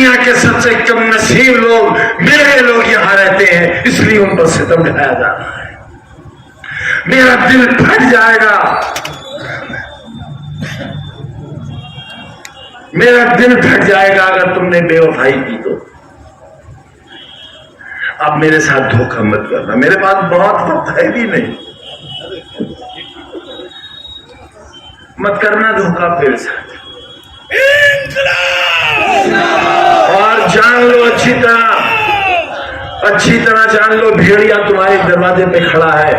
दुनिया के सबसे कम नसीब लोग मेरे लोग यहां रहते हैं, इसलिए उन पर सितम ढाया जा रहा है। मेरा दिल फट जाएगा, मेरा दिल फट जाएगा अगर तुमने बेवफाई की तो। अब मेरे साथ धोखा मत करना, मेरे पास बहुत वक्त है भी नहीं, मत करना धोखा मेरे साथ। और जान लो अच्छी तरह जान लो, भेड़िया तुम्हारे दरवाजे पे खड़ा है,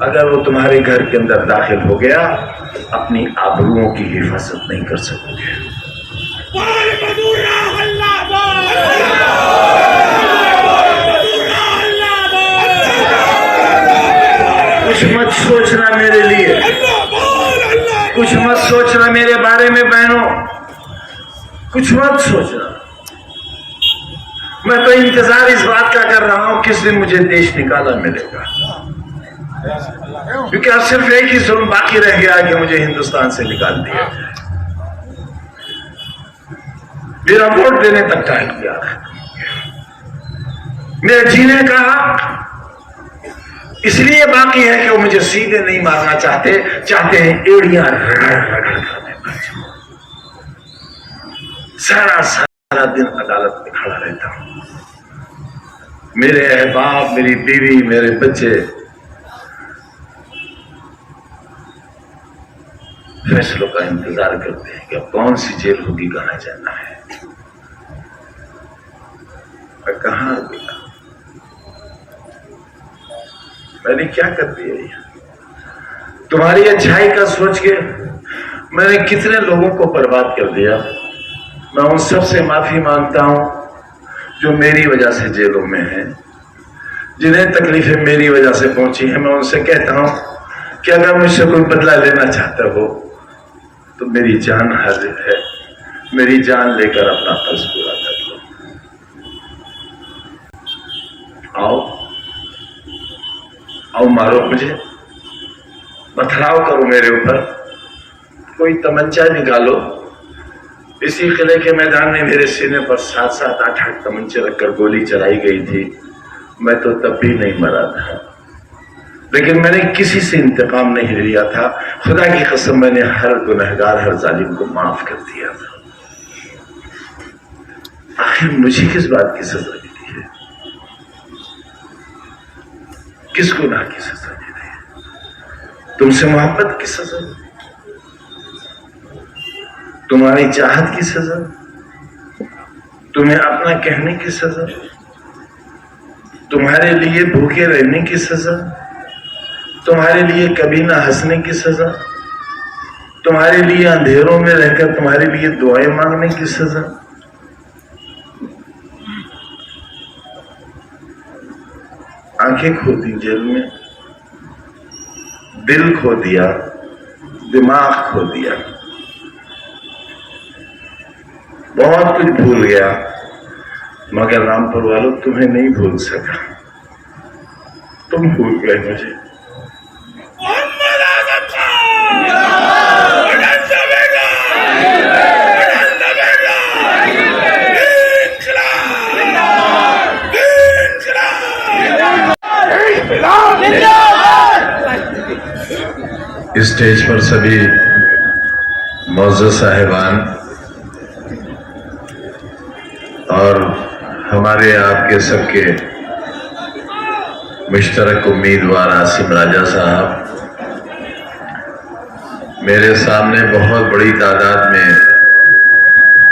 अगर वो तुम्हारे घर के अंदर दाखिल हो गया अपनी आबरूओं की हिफाजत नहीं कर सकोगे। कुछ मत सोचना मेरे लिए, कुछ मत सोचना मेरे बारे में बहनों, कुछ मत सोचना। मैं तो इंतजार इस बात का कर रहा हूं किस दिन मुझे देश निकाला मिलेगा, क्योंकि अब सिर्फ एक ही जुल्म बाकी रह गया कि मुझे हिंदुस्तान से निकाल दिया जाए। मेरा वोट देने तक टाइम गया, मेरे जीने का हक इसलिए बाकी है कि वो मुझे सीधे नहीं मारना चाहते हैं एड़ियां रगड़ सारा दिन अदालत में खड़ा रहता हूं। मेरे अहबाब, मेरी बीवी, मेरे बच्चे फैसलों का इंतजार करते हैं कि अब कौन सी जेल होगी, कहां जाना है। मैं कहां गया, मैंने क्या कर दिया? तुम्हारी अच्छाई का सोच के मैंने कितने लोगों को बर्बाद कर दिया। मैं उन सब से माफी मांगता हूं जो मेरी वजह से जेलों में हैं, जिन्हें तकलीफें मेरी वजह से पहुंची हैं। मैं उनसे कहता हूं कि अगर मुझसे कोई बदला लेना चाहता हो तो मेरी जान हाजिर है, मेरी जान लेकर अपना फर्ज पूरा कर लो। आओ मारो मुझे, पथराव करो मेरे ऊपर, कोई तमंचा निकालो। इसी किले के मैदान में मेरे सीने पर 7-7, 8-8 तमंचे रखकर गोली चलाई गई थी। मैं तो तब भी नहीं मरा था, लेकिन मैंने किसी से इंतकाम नहीं लिया था। खुदा की कसम मैंने हर गुनहगार, हर जालिम को माफ कर दिया था। आखिर मुझे किस बात की सजा मिली है, किस गुनाह की सजा मिली है? तुमसे मोहब्बत की सजा, तुम्हारी चाहत की सजा, तुम्हें अपना कहने की सजा, तुम्हारे लिए भूखे रहने की सजा, तुम्हारे लिए कभी ना हंसने की सजा, तुम्हारे लिए अंधेरों में रहकर तुम्हारे लिए दुआएं मांगने की सजा। आंखें खो दी जेल में, दिल खो दिया, दिमाग खो दिया, बहुत कुछ भूल गया, मगर रामपुर वालों तुम्हें नहीं भूल सका। तुम भूल गए मुझे। स्टेज पर सभी मौजूद साहिबान और हमारे आपके सबके मुश्तरक उम्मीदवार आसिम राजा साहब, मेरे सामने बहुत बड़ी तादाद में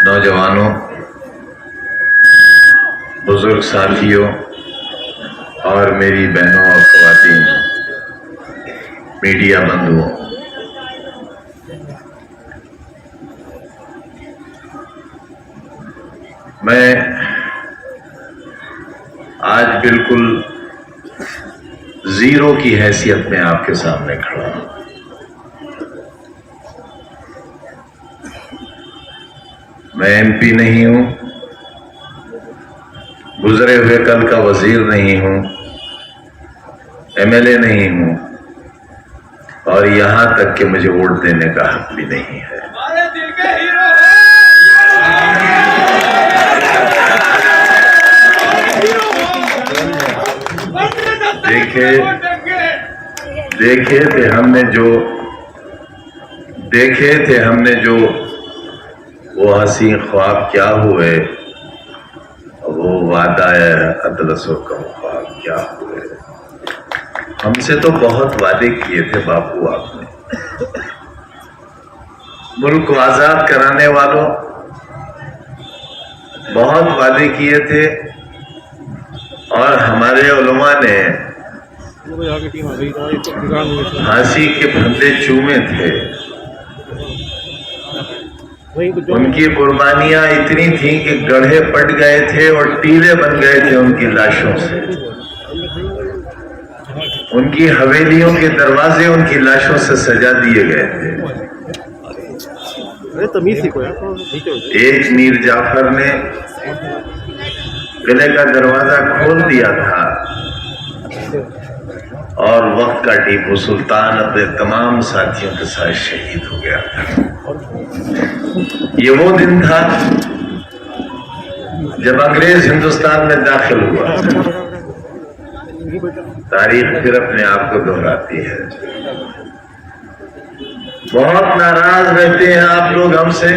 नौजवानों, बुजुर्ग साथियों और मेरी बहनों और ख़वातीन, मीडिया बंधुओं, मैं आज बिल्कुल जीरो की हैसियत में आपके सामने खड़ा हूं। मैं एमपी नहीं हूं, गुजरे हुए कल का वजीर नहीं हूं, एमएलए नहीं हूं, और यहां तक कि मुझे वोट देने का हक भी नहीं है। देखे थे हमने जो वो हसी ख्वाब क्या हुए, वो वादा अदलसो कम ख्वाब क्या हुए। हमसे तो बहुत वादे किए थे बापू आपने, मुल्क को आजाद कराने वालों बहुत वादे किए थे, और हमारे उलमा ने फांसी के फंदे चूमे थे। उनकी कुर्बानियां इतनी थी कि गड्ढे पट गए थे और टीले बन गए थे उनकी लाशों से। उनकी हवेलियों के दरवाजे उनकी लाशों से सजा दिए गए थे। एक मीर जाफर ने किले का दरवाजा खोल दिया था और वक्त का टीपू सुल्तान अपने तमाम साथियों के साथ शहीद हो गया था। ये वो दिन था जब अंग्रेज हिंदुस्तान में दाखिल हुआ। तारीख फिर अपने आप को दोहराती है। बहुत नाराज रहते हैं आप लोग हमसे।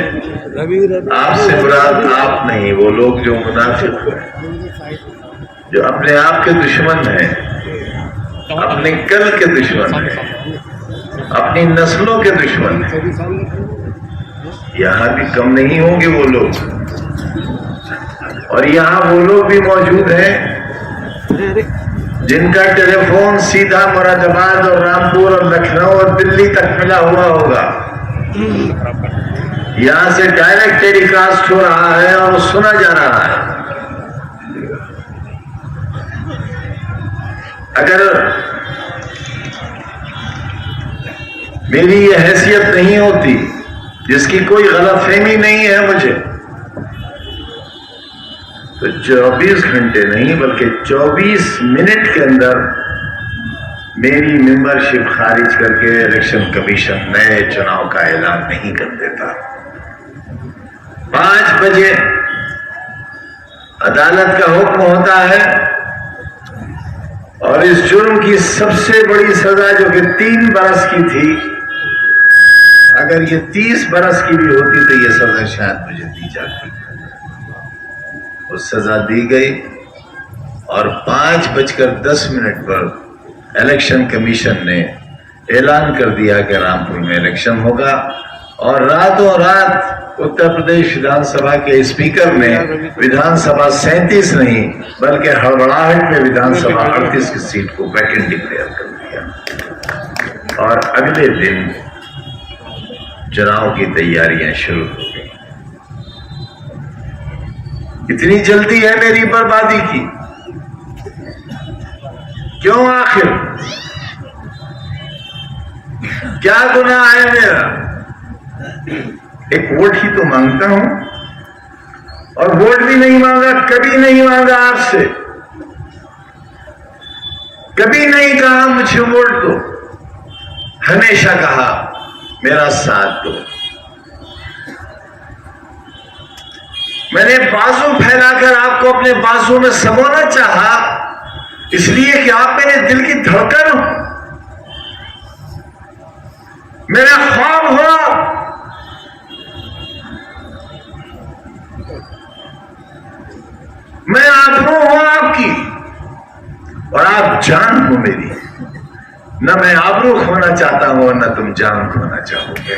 आपसे मुराद आप नहीं, वो लोग जो मुनाफिक हैं, जो अपने आप के दुश्मन हैं, अपने कल के दुश्मन हैं, अपनी नस्लों के दुश्मन हैं। यहाँ भी कम नहीं होंगे वो लोग, और यहाँ वो लोग भी मौजूद हैं जिनका टेलीफोन सीधा मुरादाबाद और रामपुर और लखनऊ और दिल्ली तक मिला हुआ होगा। यहां से डायरेक्ट टेलीकास्ट हो रहा है और सुना जा रहा है। अगर मेरी ये हैसियत नहीं होती, जिसकी कोई गलतफहमी नहीं है मुझे, तो 24 घंटे नहीं बल्कि 24 मिनट के अंदर मेरी मेंबरशिप खारिज करके इलेक्शन कमीशन नए चुनाव का ऐलान नहीं कर देता। 5 बजे अदालत का हुक्म होता है और इस जुर्म की सबसे बड़ी सजा जो कि 3 बरस की थी, अगर ये 30 बरस की भी होती तो ये सजा शायद मुझे दी जाती। वो सजा दी गई और 5:10 पर इलेक्शन कमीशन ने ऐलान कर दिया कि रामपुर में इलेक्शन होगा। और रातों रात उत्तर प्रदेश विधानसभा के स्पीकर ने विधानसभा 37 नहीं बल्कि हड़बड़ाहट में विधानसभा 38 की सीट को वैकेंट डिक्लेयर कर दिया और अगले दिन चुनाव की तैयारियां शुरू हो गई। इतनी जल्दी है मेरी बर्बादी की, क्यों? आखिर क्या गुनाह है मेरा? एक वोट ही तो मांगता हूं, और वोट भी नहीं मांगा, कभी नहीं मांगा आपसे, कभी नहीं कहा मुझे वोट दो, हमेशा कहा मेरा साथ दो। मैंने बाजू फैलाकर आपको अपने बाजू में समोना चाहा, इसलिए कि आप मेरे दिल की धड़कन हो, मेरा ख्वाब हो। मैं आबरू हूं आपकी और आप जान हो मेरी। न मैं आबरू खोना चाहता हूं और न तुम जान खोना चाहोगे।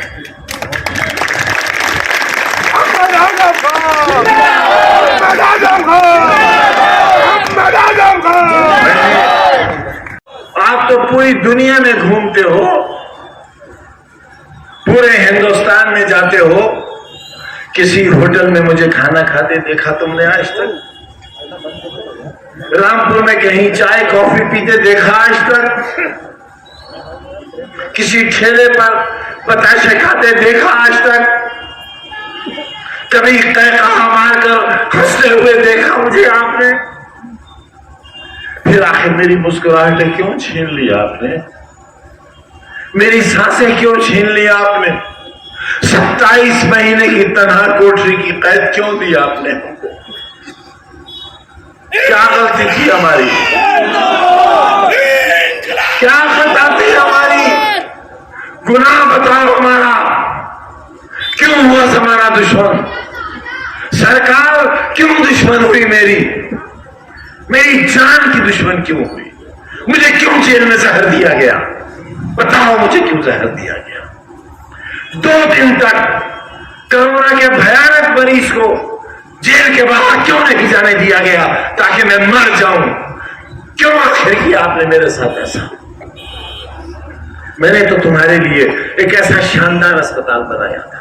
आप तो पूरी दुनिया में घूमते हो, पूरे हिंदुस्तान में जाते हो, किसी होटल में मुझे खाना खाते देखा तुमने आज तक? रामपुर में कहीं चाय कॉफी पीते देखा आज तक? किसी ठेले पर बताशे खाते देखा आज तक? कभी कहकहा मारकर हंसते हुए देखा मुझे आपने? फिर आखिर मेरी मुस्कुराहटें क्यों छीन लिया आपने? मेरी सांसें क्यों छीन लिया आपने? 27 महीने की तनहा कोठरी की कैद क्यों दी आपने? क्या गलती थी हमारी? क्या खता थी हमारी? गुनाह बताओ हमारा, क्यों हुआ हमारा दुश्मन? सरकार क्यों दुश्मन हुई मेरी जान की दुश्मन क्यों हुई? मुझे क्यों जेल में जहर दिया गया? बताओ मुझे क्यों जहर दिया गया? 2 दिन तक कोरोना के भयानक मरीज को जेल के बाहर क्यों नहीं जाने दिया गया ताकि मैं मर जाऊं? क्यों आखिर किया आपने मेरे साथ ऐसा? मैंने तो तुम्हारे लिए एक ऐसा शानदार अस्पताल बनाया था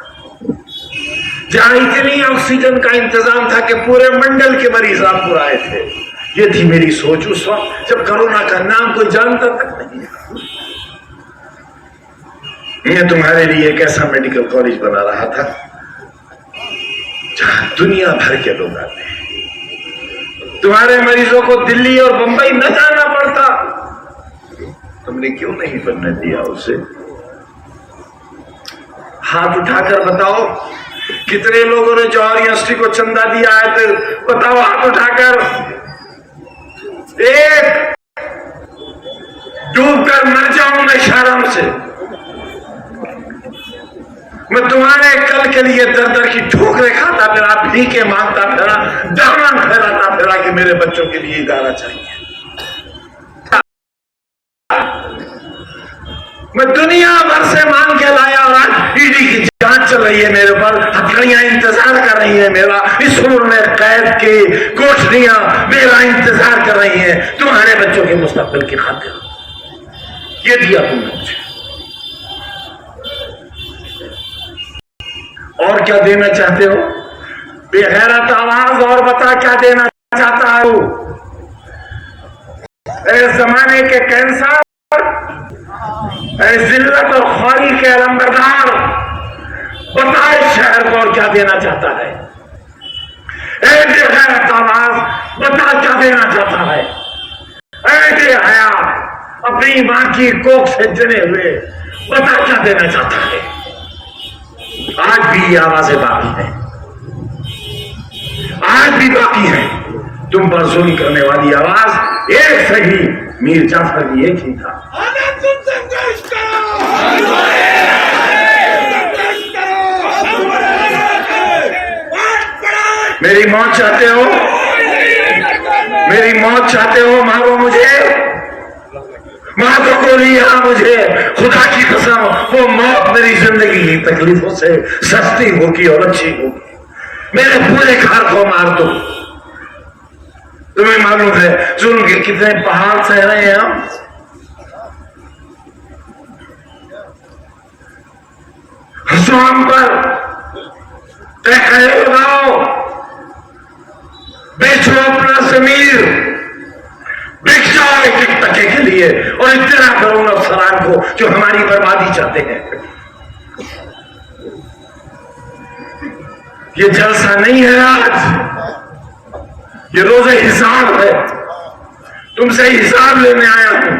जहां इतनी ऑक्सीजन का इंतजाम था कि पूरे मंडल के मरीज रामपुर आए थे। ये थी मेरी सोच उस वक्त जब कोरोना का नाम कोई जानता तक नहीं था। मैं तुम्हारे लिए एक ऐसा मेडिकल कॉलेज बना रहा था जहां दुनिया भर के लोग आते हैं। तुम्हारे मरीजों को दिल्ली और बंबई न जाना पड़ता। तुमने क्यों नहीं बनने दिया उसे? हाथ उठाकर बताओ कितने लोगों ने जौहर यूनिवर्सिटी को चंदा दिया है? तो बताओ हाथ उठाकर। एक डूबकर मर जाऊं मैं शर्म से। मैं तुम्हारे कल के लिए दर दर की ठोकरें खाता फिरा, भीखे मांगता फिरा, दामन फैलाता फिरा कि मेरे बच्चों के लिए इदारा चाहिए। मैं दुनिया भर से मांग के लाया और आज ईडी की जांच चल रही है मेरे ऊपर, हथकड़ियां इंतजार कर रही है मेरा, इस उम्र में कैद की कोठरियां मेरा इंतजार कर रही हैं तुम्हारे बच्चों के मुस्तकबिल की खातिर। ये दिया तुमने मुझे, और क्या देना चाहते हो? बेगैरत आवाज और बता क्या देना चाहता है? इस जमाने के कैंसर, जिल्लत और खारी के अलंबरदार, बता इस शहर को और क्या देना चाहता है? बेगैरत आवाज बता क्या देना चाहता है? हया अपनी मां की कोख से जने हुए बता क्या देना चाहता है? आज भी ये आवाजें बाकी है, आज भी बाकी है। तुम पर जुल्म करने वाली आवाज एक सही मीर जाफर भी एक ही था। तुम संघर्ष करो, मेरी मौत चाहते हो? मेरी मौत चाहते हो? मारो मुझे, मार दो गोली यहां मुझे। खुदा की कसम वो मौत मेरी जिंदगी की तकलीफों से सस्ती होगी और अच्छी होगी। मेरे पूरे घर को मार दो। तुम्हें मालूम है जुल्म के कितने पहाड़ सह रहे हैं हम? हंसो हम पर, तय लगाओ, बेचो अपना जमीर, बिक जाओ एक टके के लिए और इतना करो उन अफसरान को जो हमारी बर्बादी चाहते हैं। ये जलसा नहीं है आज, ये रोजे हिसाब है। तुमसे हिसाब लेने आया हूं,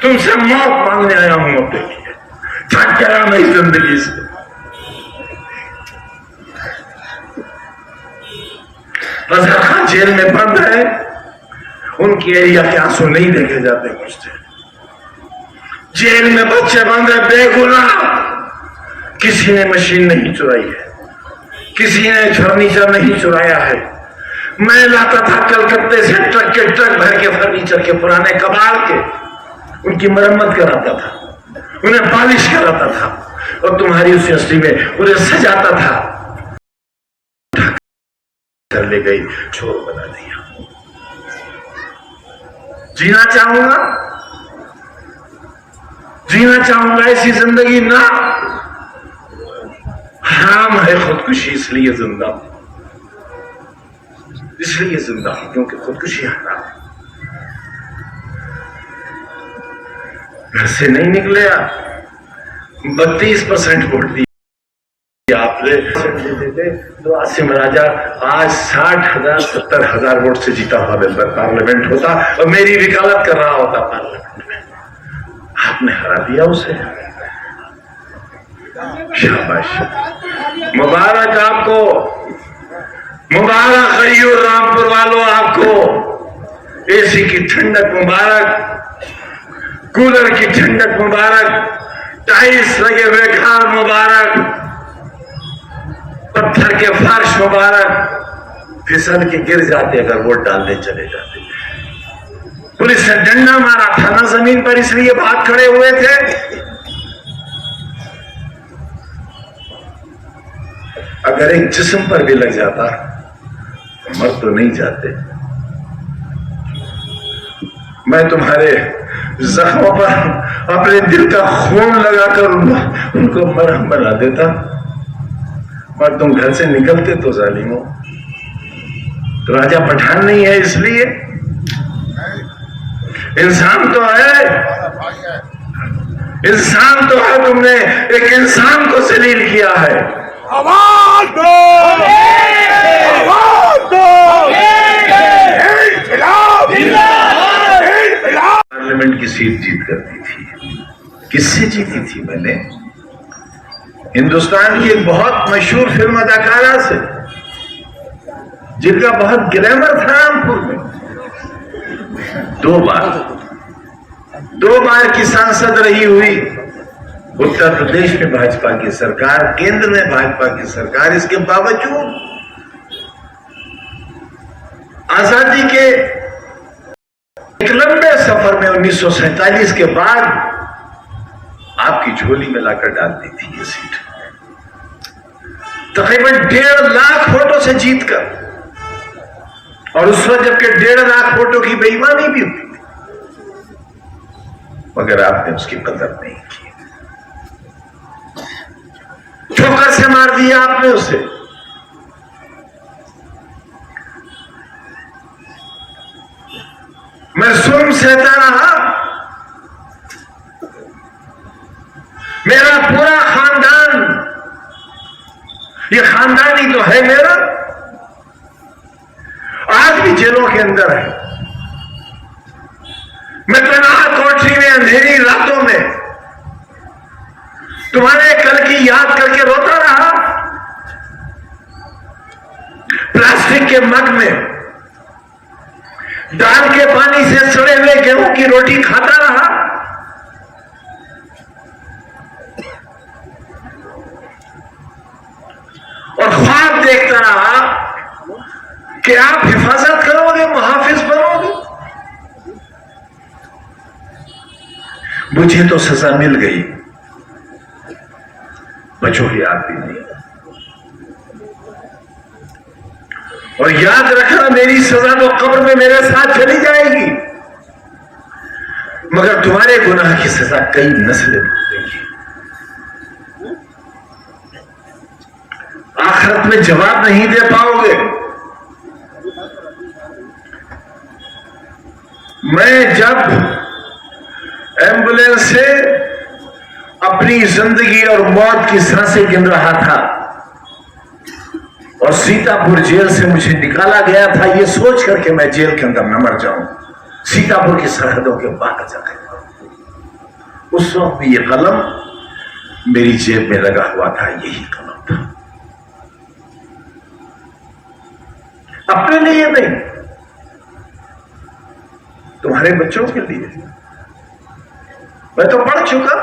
तुमसे मौत मांगने आया हूं अपने लिए। थक गया मैं इस जिंदगी से। अजहर खान जेल में बंद है, उनकी एरिया के आंसू नहीं देखे जाते मुझसे। जेल में बच्चे बंद है बेगुनाह, किसी ने मशीन नहीं चुराई है, किसी ने फर्नीचर नहीं चुराया है। मैं लाता था कलकत्ते से ट्रक के ट्रक भर के फर्नीचर के पुराने कबाड़ के, उनकी मरम्मत कराता था, उन्हें पॉलिश कराता था और तुम्हारी उस यूनिवर्सिटी में उन्हें सजाता था। कर ले गई, छोर बना दिया। जीना चाहूंगा, जीना चाहूंगा ऐसी जिंदगी ना। हराम है खुदकुशी, इसलिए जिंदा हूं, इसलिए जिंदा हूं क्योंकि खुदकुशी हराम है। घर से नहीं निकले आप, 32% वोट दिए आपने देते तो आसिम राजा आज 60,000 70,000 वोट से जीता हुआ मेंबर पार्लियामेंट होता और मेरी वकालत कर रहा होता पार्लियामेंट में। आपने हरा दिया उसे। शाबाश, मुबारक आपको, मुबारक गयूर रामपुर वालों आपको। एसी की ठंडक मुबारक, कूलर की ठंडक मुबारक, टाइल्स लगे हुए घर मुबारक, पत्थर के फर्श मुबारक फिसल के गिर जाते अगर वोट डालने चले जाते। पुलिस ने डंडा मारा था ना जमीन पर, इसलिए भाग खड़े हुए थे। अगर एक जिस्म पर भी लग जाता मर तो नहीं जाते। मैं तुम्हारे जख्मों पर अपने दिल का खून लगाकर उनको मरहम बना देता, पर तुम घर से निकलते तो जालिमो। तो राजा पठान नहीं है इसलिए इंसान तो है, इंसान तो है। तुमने एक इंसान को जलील किया है। आवाज दो, आवाज दो। पार्लियामेंट की सीट जीत कर दी थी। किससे जीती थी मैंने? हिंदुस्तान की एक बहुत मशहूर फिल्म अदाकारा से, जिनका बहुत ग्लैमर था रामपुर में। दो बार की सांसद रही हुई। उत्तर प्रदेश में भाजपा की सरकार, केंद्र में भाजपा की सरकार। इसके बावजूद आजादी के एक लंबे सफर में 1947 के बाद आपकी झोली में लाकर डाल दी थी ये सीट, तकरीबन 1.5 लाख वोटों से जीतकर। और उस वक्त जबकि 1.5 लाख वोटों की बेईमानी भी हुई थी, मगर आपने उसकी कदर नहीं की। ठोकर से मार दिया आपने उसे। मैं सुन सहता रहा। मेरा पूरा खानदान, ये खानदान ही तो है मेरा, आज भी जेलों के अंदर है। मैं तनहा कोठरी में अंधेरी रातों में तुम्हारे कल की याद करके रोता रहा। प्लास्टिक के मग में दाल के पानी से सड़े हुए गेहूं की रोटी खाता रहा। और ख्वाब देखता रहा कि आप हिफाजत करोगे, मुहाफिज बनोगे। मुझे तो सजा मिल गई, बचोगे आप भी नहीं। और याद रखना, मेरी सजा तो कब्र में मेरे साथ चली जाएगी, मगर तुम्हारे गुनाह की सजा कई नस्लें भुगतेंगी। आखिरत में जवाब नहीं दे पाओगे। मैं जब एम्बुलेंस से अपनी जिंदगी और मौत की सांसें गिन रहा था और सीतापुर जेल से मुझे निकाला गया था, ये सोच करके मैं जेल के अंदर न मर जाऊं, सीतापुर की सरहदों के बाहर जाकर, उस वक्त भी ये कलम मेरी जेब में लगा हुआ था। यही कलम था, अपने लिए नहीं, तुम्हारे बच्चों के लिए। मैं तो पढ़ चुका,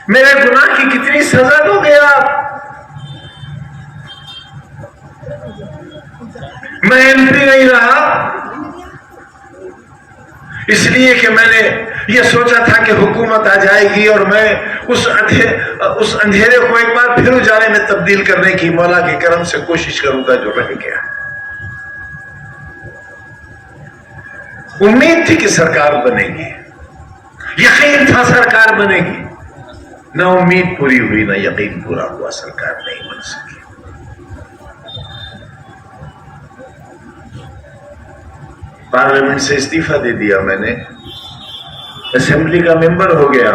मेरे गुनाह की कितनी सजा दोगे आप? मैं एमपी नहीं रहा इसलिए कि मैंने ये सोचा था कि हुकूमत आ जाएगी और मैं उस अंधेरे को एक बार फिर उजाले में तब्दील करने की मौला के करम से कोशिश करूंगा जो रह गया। उम्मीद थी कि सरकार बनेगी, यकीन था सरकार बनेगी, ना उम्मीद पूरी हुई ना यकीन पूरा हुआ, सरकार नहीं बन सकी। पार्लियामेंट से इस्तीफा दे दिया मैंने, असेंबली का मेंबर हो गया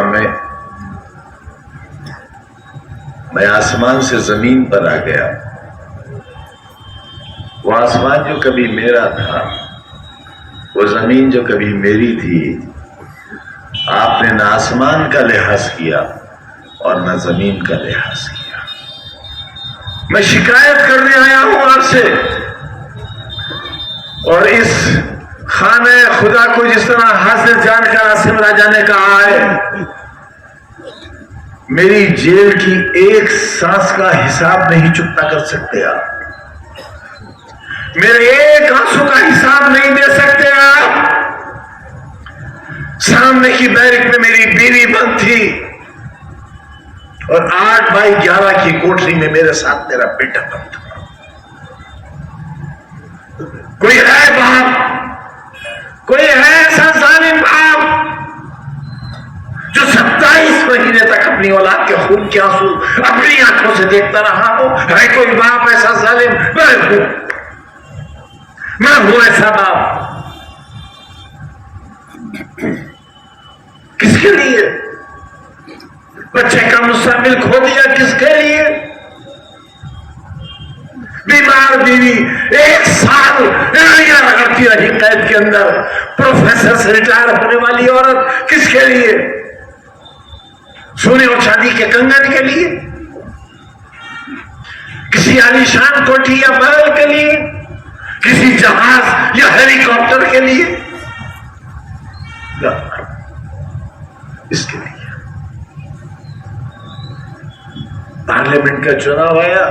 मैं आसमान से जमीन पर आ गया। वो आसमान जो कभी मेरा था, वो जमीन जो कभी मेरी थी, आपने ना आसमान का लिहाज किया और ना जमीन का लिहाज किया। मैं शिकायत करने आया हूं आपसे और इस खाने खुदा को जिस तरह हासिल जानकर आसिम राजा ने कहा है, मेरी जेल की एक सांस का हिसाब नहीं चुकता कर सकते आप, मेरे एक आंसू का हिसाब नहीं दे सकते आप। सामने की बैरक में मेरी बीवी बंद थी और 8x11 की कोठरी में मेरे साथ मेरा बेटा बंद था। कोई है बाप, कोई है ऐसा जालिम बाप जो 27 महीने तक अपनी औलाद के खून के आंसू अपनी आंखों से देखता रहा हो? है कोई बाप ऐसा जालिम? मैं हूं ऐसा बाप। किसके लिए? बच्चे का मुस्तकबिल खो दिया किसके लिए? बीमार बीवी 1 साल एड़ियां रगड़ती रही कैद के अंदर, प्रोफेसर से रिटायर होने वाली औरत किसके लिए? सोने और चांदी के कंगन के लिए? किसी आलीशान कोठी या महल के लिए? किसी जहाज या हेलीकॉप्टर के लिए? इसके लिए। पार्लियामेंट का चुनाव आया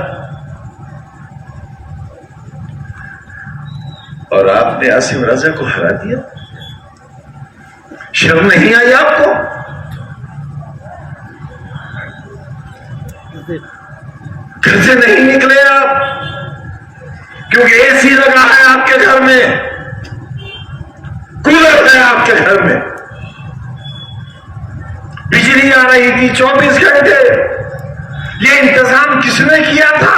और आपने आसिम राजा को हरा दिया। शर्म नहीं आई आपको? घर से नहीं निकले आप क्योंकि एसी लगा है आपके घर में, कूलर है आपके घर में, बिजली आ रही थी 24 घंटे। ये इंतजाम किसने किया था?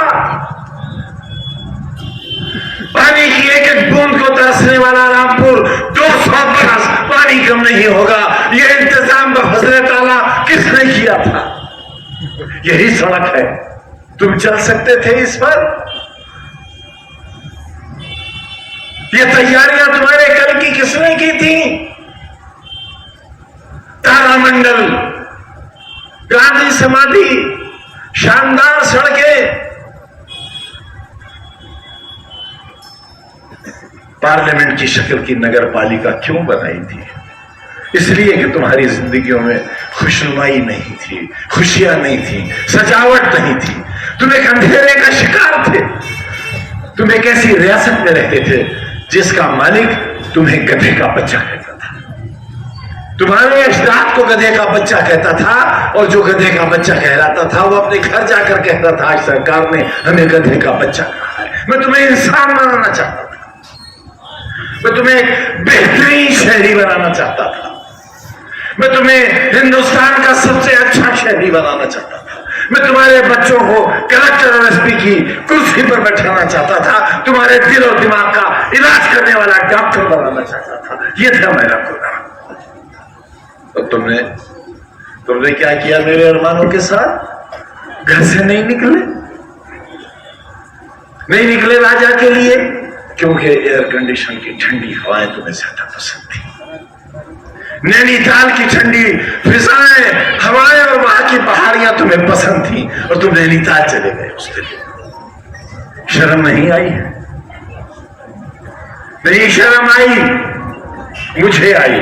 पानी की एक एक बूंद को तरसने वाला रामपुर 200 बरस पानी कम नहीं होगा, ये इंतजाम बफजले ताला किसने किया था? यही सड़क है, तुम चल सकते थे इस पर? ये तैयारियां तुम्हारे कल की किसने की थी? तारामंडल, गांधी समाधि, शानदार सड़कें। पार्लियामेंट की शक्ल की नगर पालिका क्यों बनाई थी? इसलिए कि तुम्हारी जिंदगियों में खुशनुमाई नहीं थी, खुशियां नहीं थी, सजावट नहीं थी। तुम एक अंधेरे का शिकार थे। तुम एक ऐसी रियासत में रहते थे जिसका मालिक तुम्हें गधे का बच्चा कहता था, तुम्हारे अजदाद को गधे का बच्चा कहता था, और जो गधे का बच्चा कहलाता था वो अपने घर जाकर कहता था आज सरकार ने हमें गधे का बच्चा कहा है। मैं तुम्हें इंसान बनाना चाहता था, मैं तुम्हें बेहतरीन शहरी बनाना चाहता था, मैं तुम्हें हिंदुस्तान का सबसे अच्छा शहरी बनाना चाहता था, मैं तुम्हारे बच्चों को कलेक्टर और एसपी की कुर्सी पर बैठाना चाहता था, तुम्हारे दिल और दिमाग का इलाज करने वाला डॉक्टर बनाना चाहता था। यह था मेरा खुदा। तो तुमने क्या किया मेरे अरमानों के साथ? घर से नहीं निकले राजा के लिए, क्योंकि एयर कंडीशन की ठंडी हवाएं तुम्हें ज्यादा पसंद थी। नैनीताल की ठंडी फिजाएं, हवाएं और वहां की पहाड़ियां तुम्हें पसंद थी और तुम नैनीताल चले गए उस दिन। शर्म नहीं आई? नहीं शर्म आई? मुझे आई,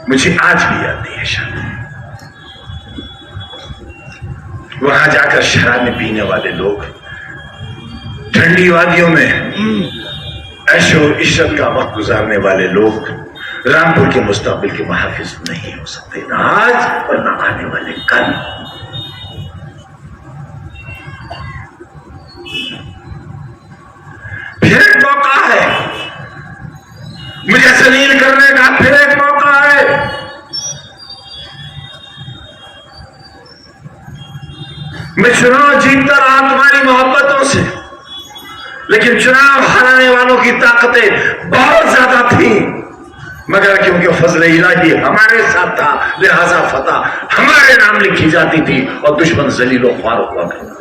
मुझे आज भी आती है शर्म। वहां जाकर शराबें पीने वाले लोग, ठंडी वादियों में ऐशो इश्रत का वक्त गुजारने वाले लोग रामपुर के मुस्तकबिल के मुहाफिज नहीं हो सकते, ना आज और ना आने वाले कल। फिर एक मौका है मुझे जलील करने का, फिर एक मौका है। मैं चुनाव जीतता रहा तुम्हारी मोहब्बतों से, लेकिन चुनाव हराने वालों की ताकतें बहुत ज्यादा थी, मगर क्योंकि फजल इलाही हमारे साथ था लिहाजा फतह हमारे नाम लिखी जाती थी और दुश्मन जलील और ख्वार हुआ करता।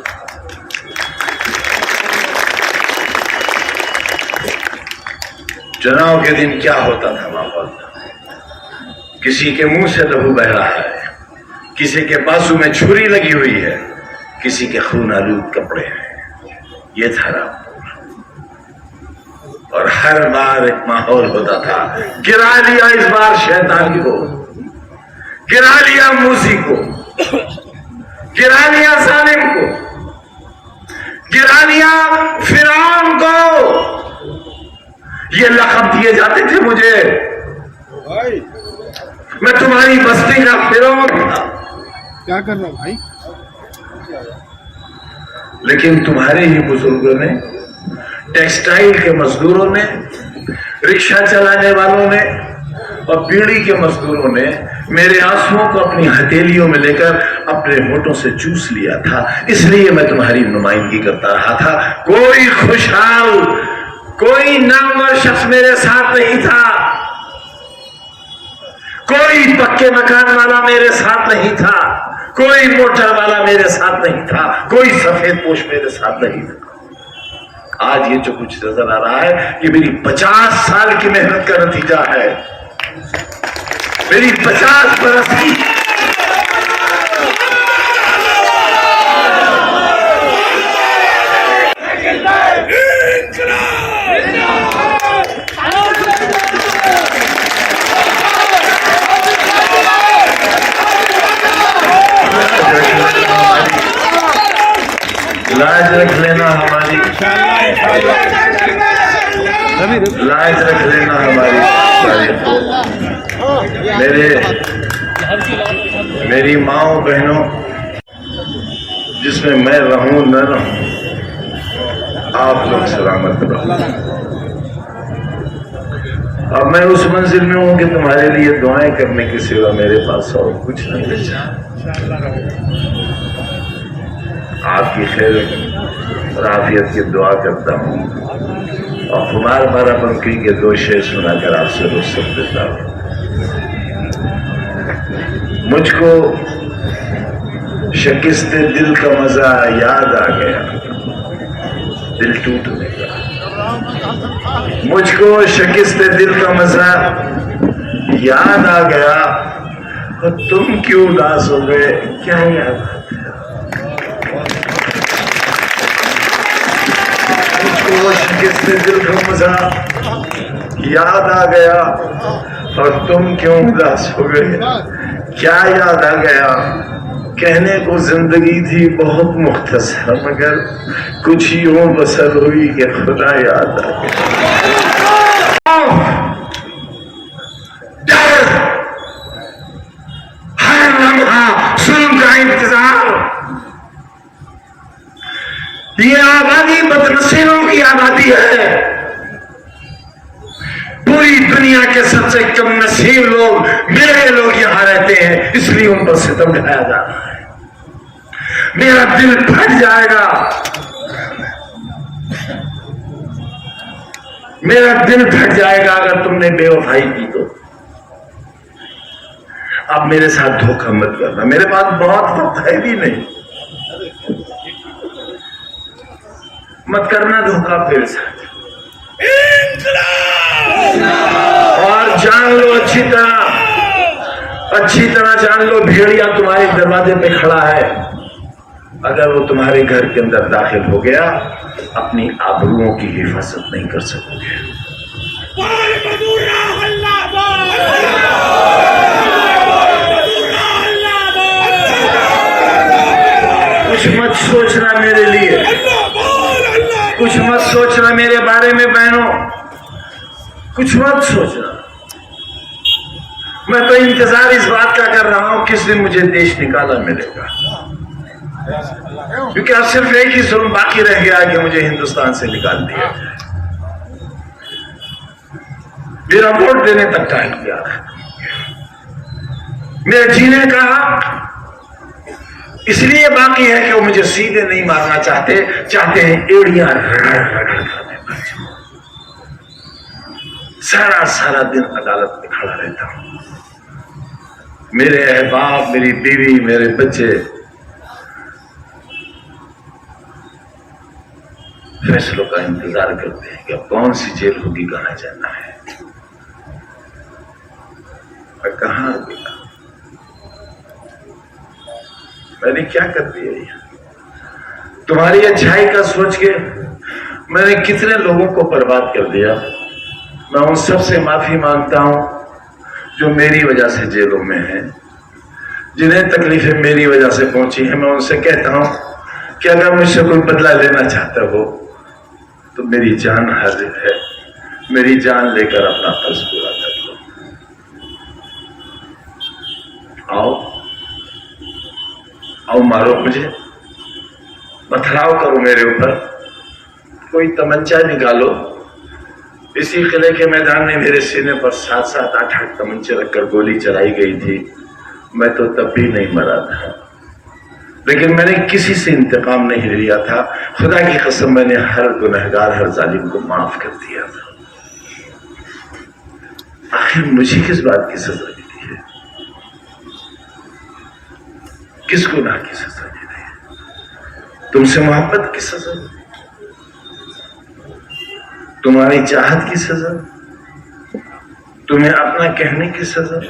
चुनाव के दिन क्या होता था माहौल? किसी के मुंह से लहू बह रहा है, किसी के बाजू में छुरी लगी हुई है, किसी के खून आलूद कपड़े हैं। ये था रामपुर। और हर बार एक माहौल होता था। गिरा लिया इस बार शैतान को, गिरा लिया मूसी को, गिरा लिया जालिम को, गिरा लिया फिरौन को। ये लक़ब दिए जाते थे मुझे, मैं तुम्हारी बस्ती का फिरौन था। क्या कर रहा हूं भाई? लेकिन तुम्हारे ही बुजुर्गों ने, टेक्सटाइल के मजदूरों ने, रिक्शा चलाने वालों ने और बीड़ी के मजदूरों ने मेरे आंसुओं को अपनी हथेलियों में लेकर अपने होठों से चूस लिया था। इसलिए मैं तुम्हारी नुमाइंदगी करता रहा था। कोई खुशहाल, कोई नामवर शख्स मेरे साथ नहीं था, कोई पक्के मकान वाला मेरे साथ नहीं था, कोई मोटर वाला मेरे साथ नहीं था, कोई सफेद पोश मेरे साथ नहीं था। आज ये जो कुछ नजर आ रहा है, ये मेरी 50 साल की मेहनत का नतीजा है, मेरी 50 बरस की। लाज रख लेना हमारी, लाज रख लेना हमारी। मेरी माओ बहनों, जिसमें मैं रहूं न रहूं, आप लोग सलामत रहो। अब मैं उस मंजिल में हूं कि तुम्हारे लिए दुआएं करने के सिवा मेरे पास और कुछ नहीं बचा। आपकी खैर और आफियत की दुआ करता हूँ और खुमार मारा पंखी के 2 शेर सुनाकर आपसे रुखसत देता हूँ। मुझको शिकस्त दिल का मजा याद आ गया, दिल टूटने का। मुझको शिकस्त दिल का मजा याद आ गया, और तुम क्यों उदास हो गए, क्या याद आ गया? मुझको शिकस्त दिल का मजा याद आ गया, और तुम क्यों उदास हो गए, क्या याद आ गया? कहने को जिंदगी थी बहुत मुख्तसर, मगर कुछ यूं बसर हुई कि खुदा याद आ गया। डर, हर लम्हा सुन का इंतजार, ये आबादी बदनसीबों की आबादी है। पूरी दुनिया के सबसे कम नसीब लोग, मेरे लोग यहां रहते हैं, इसलिए उन पर सितम ढाया जा रहा है। मेरा दिल फट जाएगा, मेरा दिल फट जाएगा अगर तुमने बेवफाई की तो। अब मेरे साथ धोखा मत करना, मेरे पास बहुत वक्त है भी नहीं, मत करना धोखा मेरे साथ। और जान लो, अच्छी तरह जान लो, भेड़िया तुम्हारे दरवाजे पे खड़ा है। अगर वो तुम्हारे घर के अंदर दाखिल हो गया, अपनी आबरूओं की हिफाजत नहीं कर सकोगे। कुछ मत सोचना मेरे लिए, कुछ मत सोचना मेरे बारे में बहनों, कुछ मत सोचना। मैं तो इंतजार इस बात का कर रहा हूं किस दिन मुझे देश निकाला मिलेगा, क्योंकि अब सिर्फ एक ही जुल्म बाकी रह गया कि मुझे हिंदुस्तान से निकाल दिया जाए। मेरा वोट देने तक टाइम गया, मेरे जीने का इसलिए बाकी है कि वो मुझे सीधे नहीं मारना चाहते हैं एड़ियां रगड़ सारा दिन अदालत में खड़ा रहता हूं। मेरे अहबाब, मेरी बीवी, मेरे बच्चे फैसलों का इंतजार करते हैं कि अब कौन सी जेल होगी, कहां जाना है, मैं कहां गया, मैंने क्या कर दिया। तुम्हारी अच्छाई का सोच के मैंने कितने लोगों को बर्बाद कर दिया। मैं उन सब से माफी मांगता हूं जो मेरी वजह से जेलों में हैं, जिन्हें तकलीफें मेरी वजह से पहुंची हैं। मैं उनसे कहता हूं कि अगर मुझसे कोई बदला लेना चाहता हो तो मेरी जान हाजिर है, मेरी जान लेकर अपना फर्ज पूरा कर लो। आओ आओ, मारो मुझे, पथराव करो मेरे ऊपर, कोई तमंचा निकालो। इसी किले के मैदान में मेरे सीने पर 7-7, 8-8 तमंचे रखकर गोली चलाई गई थी। मैं तो तब भी नहीं मरा था, लेकिन मैंने किसी से इंतकाम नहीं लिया था। खुदा की कसम, मैंने हर गुनहगार, हर जालिम को माफ कर दिया था। आखिर मुझे किस बात की सजा मिली है? किस गुनाह की सजा मिली है? तुमसे मोहब्बत की सजा, तुम्हारी चाहत की सजा, तुम्हें अपना कहने की सजा,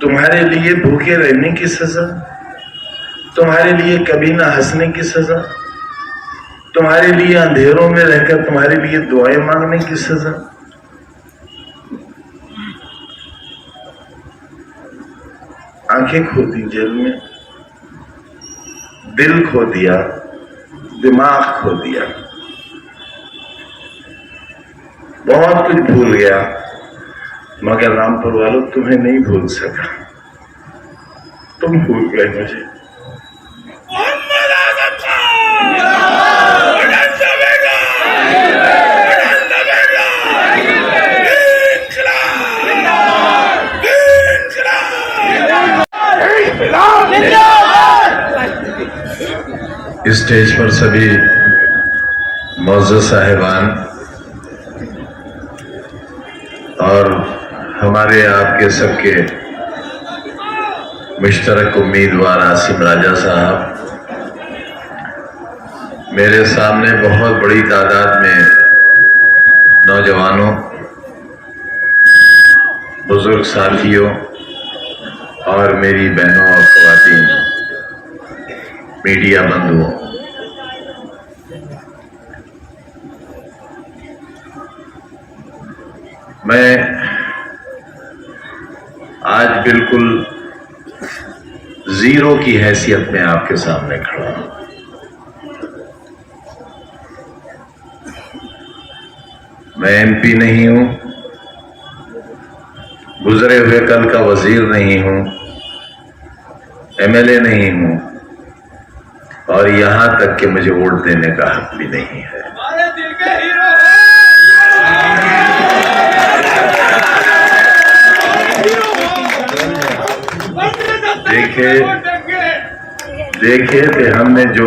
तुम्हारे लिए भूखे रहने की सजा, तुम्हारे लिए कभी ना हंसने की सजा, तुम्हारे लिए अंधेरों में रहकर तुम्हारे लिए दुआएं मांगने की सजा। आंखें खो दी जेल में, दिल खो दिया, दिमाग खो दिया, बहुत कुछ भूल गया, मगर रामपुर वालों तुम्हें नहीं भूल सका। तुम भूल गए मुझे। स्टेज पर सभी मौजूद साहिबान और हमारे आपके सबके मुश्तरक उम्मीदवार आसिम राजा साहब, मेरे सामने बहुत बड़ी तादाद में नौजवानों, बुजुर्ग साथियों और मेरी बहनों और ख़वातीन, मीडिया बंधुओं, मैं आज बिल्कुल जीरो की हैसियत में आपके सामने खड़ा हूं। मैं एमपी नहीं हूं, गुजरे हुए कल का वजीर नहीं हूं, एमएलए नहीं हूं, और यहां तक कि मुझे वोट देने का हक भी नहीं है। देखे कि हमने जो